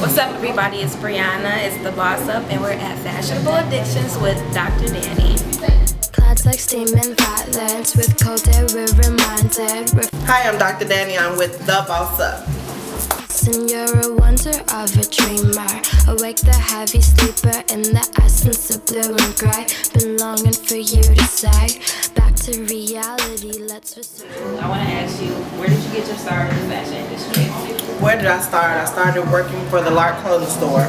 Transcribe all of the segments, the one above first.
What's up, everybody? It's Brianna. It's the Boss Up, and we're at Fashionable Addictions with Dr. Dannie. Clouds like steaming violence with cold air, we're reminded. Hi, I'm Dr. Dannie. I'm with the Boss Up. And you're a wonder of a dreamer. Awake the heavy sleeper in the essence of blue and gray. Been longing for you to say, back to reality, let's resume. I want to ask you, where did you get your start in the fashion industry? Where did I start? I started working for the Lark clothing store,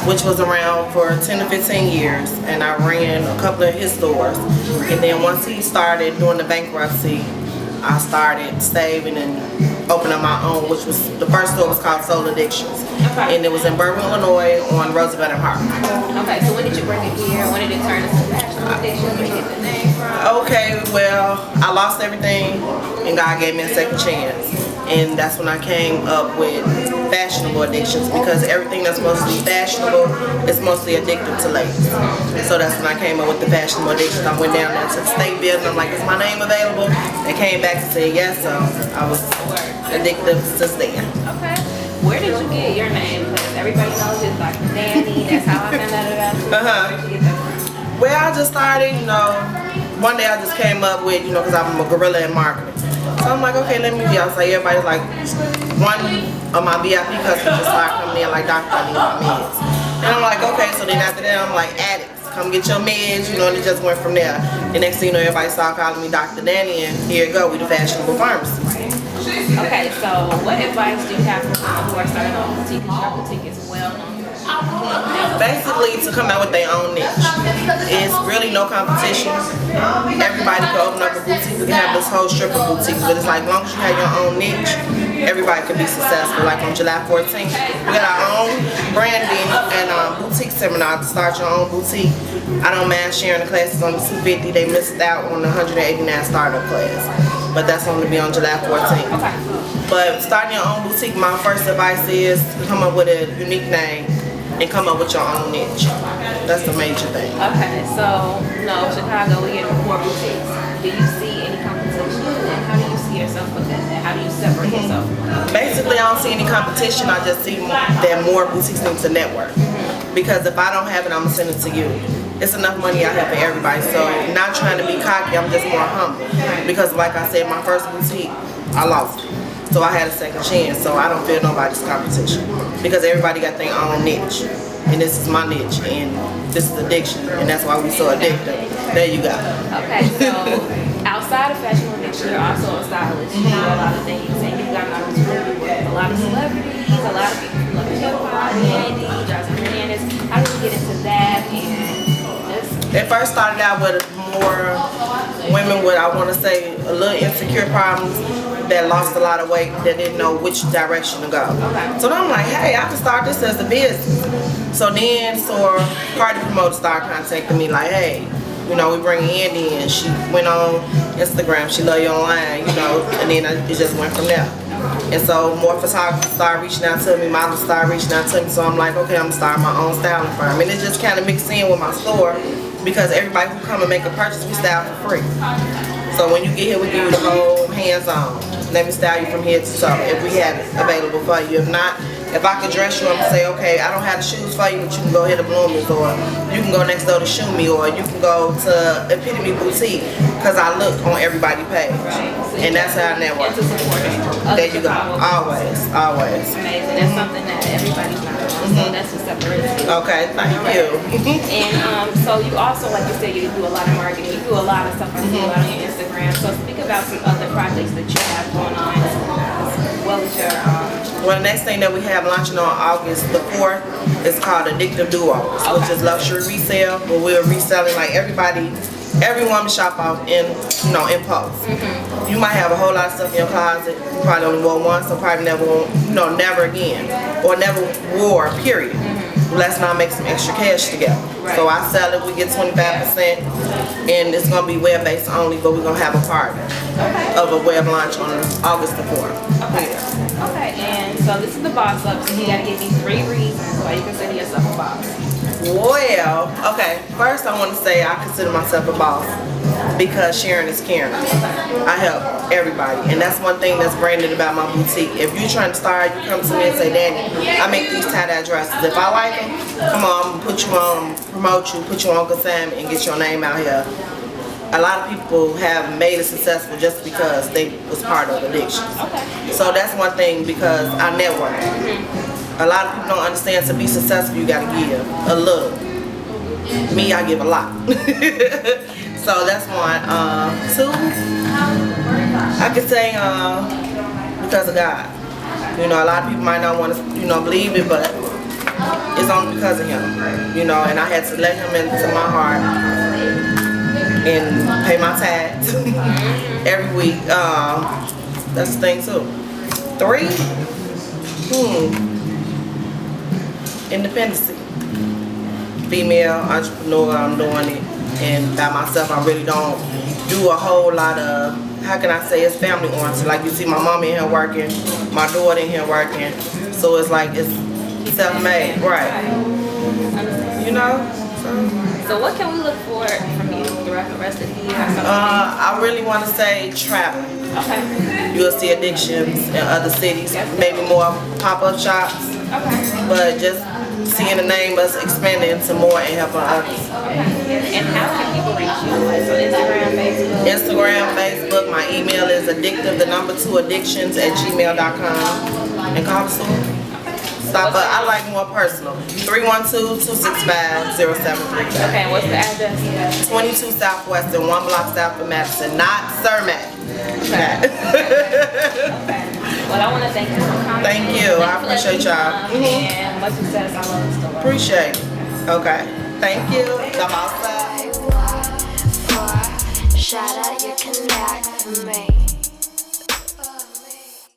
which was around for 10 to 15 years, and I ran a couple of his stores. And then once he started doing the bankruptcy, I started saving and opened up my own, which was, the first store was called Fashionable Addictions. Okay. And it was in Berwyn, Illinois on Roosevelt and Harper. Okay, so when did you bring it here? When did it turn into Fashionable Addictions? Where did you get the name from? Okay, well, I lost everything and God gave me a second chance. And that's when I came up with Fashionable Addictions, because everything that's mostly fashionable is mostly addictive to ladies. So that's when I came up with the Fashionable Addictions. I went down there to the state building. I'm like, is my name available? They came back and said yes, so I was addictive since then. Okay. Where did you get your name? Because everybody knows it's Dr. Dannie. That's how I found out about you. Where did you get that from? Well, I just started, one day I just came up with, because I'm a gorilla in marketing. So I'm like, okay, let me be outside. Everybody's like, one of my VIP customers just started coming in like, Doctor, I need my meds. And I'm like, okay, so then after that, I'm like, addicts, come get your meds, and it just went from there. The next thing you know, everybody started calling me Dr. Dannie, and here you go, we the fashionable pharmacy. Okay, so what advice do you have for people who are starting off boutique? Your boutique is well known. Basically, to come out with their own niche. It's really no competition. Everybody can open up a boutique. We can have this whole strip of boutiques, but it's like, as long as you have your own niche, everybody can be successful. Like on July 14th, we got our own branding and boutique seminar to start your own boutique. I don't mind sharing the classes on the 250. They missed out on the 189 startup class, but that's only be on July 14th. Okay. But starting your own boutique, my first advice is to come up with a unique name and come up with your own niche. That's the major thing. Okay, so Chicago, we get more boutiques. Do you see any competition, and how do you see yourself with that? How do you separate yourself? Basically, I don't see any competition. I just see that more boutiques need to network. Because if I don't have it, I'm gonna send it to you. It's enough money out here for everybody. So not trying to be cocky, I'm just more humble. Because like I said, my first boutique, I lost it. So I had a second chance, so I don't feel nobody's competition. Because everybody got their own niche. And this is my niche, and this is addiction, and that's why we so addicted. There you go. Okay, so outside of fashionable addiction, you're also a stylist. You do a lot of things, and you've got an opportunity with a lot of celebrities, a lot of people who love hip-hop, Andy, Justin Hernandez. How did you get into that? And it first started out with more women with, I want to say, a little insecure problems, that lost a lot of weight, that didn't know which direction to go. Okay. So then I'm like, hey, I can start this as a business. So then, party promoter started contacting me like, hey, we bring Andy in. She went on Instagram, she love you online, and then it just went from there. And so more photographers started reaching out to me, models started reaching out to me, so I'm like, okay, I'm gonna start my own styling firm. And it just kind of mixed in with my store, because everybody who come and make a purchase, we style for free. So when you get here, we give you the whole hands-on. Let me style you from head to toe if we have it available for you. If not, if I could dress you, I'm gonna say, okay, I don't have the shoes for you, but you can go here to Bloomers, or you can go next door to Shoe Me, or you can go to Epitome Boutique, because I look on everybody's page. And that's how I network. There you go. Always, always. amazing. That's something that everybody's not doing. So that's what separates you. Okay, thank you. And so you also, like you said, you do a lot of marketing. You do a lot of stuff on your Instagram. So speak about some other projects that you have going on, as well as your. Well, the next thing that we have launching on August the 4th is called Addictive Duos, which is luxury resale, where we're reselling like every woman shop off in impulse. You might have a whole lot of stuff in your closet. You probably only wore once, so probably never again, or never wore, period. Let's not make some extra cash together. Right. So I sell it, we get 25%, and it's gonna be web-based only, but we're gonna have a party of a web launch on August the 4th. Okay. Okay, and so this is the Boss Up, so you gotta give me 3 reasons why you consider yourself a boss. Well, okay, first I want to say I consider myself a boss because sharing is caring. I help everybody, and that's one thing that's branded about my boutique. If you're trying to start, you come to me and say, Danny, I make these tie-dye dresses. If I like them, come on, I'm gonna put you on, promote you, put you on consignment, and get your name out here. A lot of people have made it successful just because they was part of addictions. So that's one thing because I network. A lot of people don't understand to be successful you gotta give a little. Me, I give a lot. So that's one. Two, I could say because of God. You know, a lot of people might not want to, believe it, but it's only because of Him. And I had to let Him into my heart and pay my tax every week. That's the thing too. Three, independency. Female entrepreneur, I'm doing it, and by myself I really don't do a whole lot of, how can I say, it's family oriented. Like you see my mom in here working, my daughter in here working, so it's like it's self-made, right? So what can we look for from you throughout the rest of the year? I really want to say traveling. Okay. You'll see Addictions in other cities, maybe more pop-up shops, but just seeing the name us expanding into more and helping others. And how can people reach you? So Instagram, Facebook. My email is addictive2addictions@gmail.com, and call the store. Stop by. I like more personal. 312-265-0732. Okay, and what's the address? 22 Southwest and 1 block south of Madison, not Cermak. Okay. Well, I want to thank you for coming. Thank you. I appreciate y'all. And much success. I love the store. Appreciate it. Okay. Thank you. The bossy. Shout out your connect for me.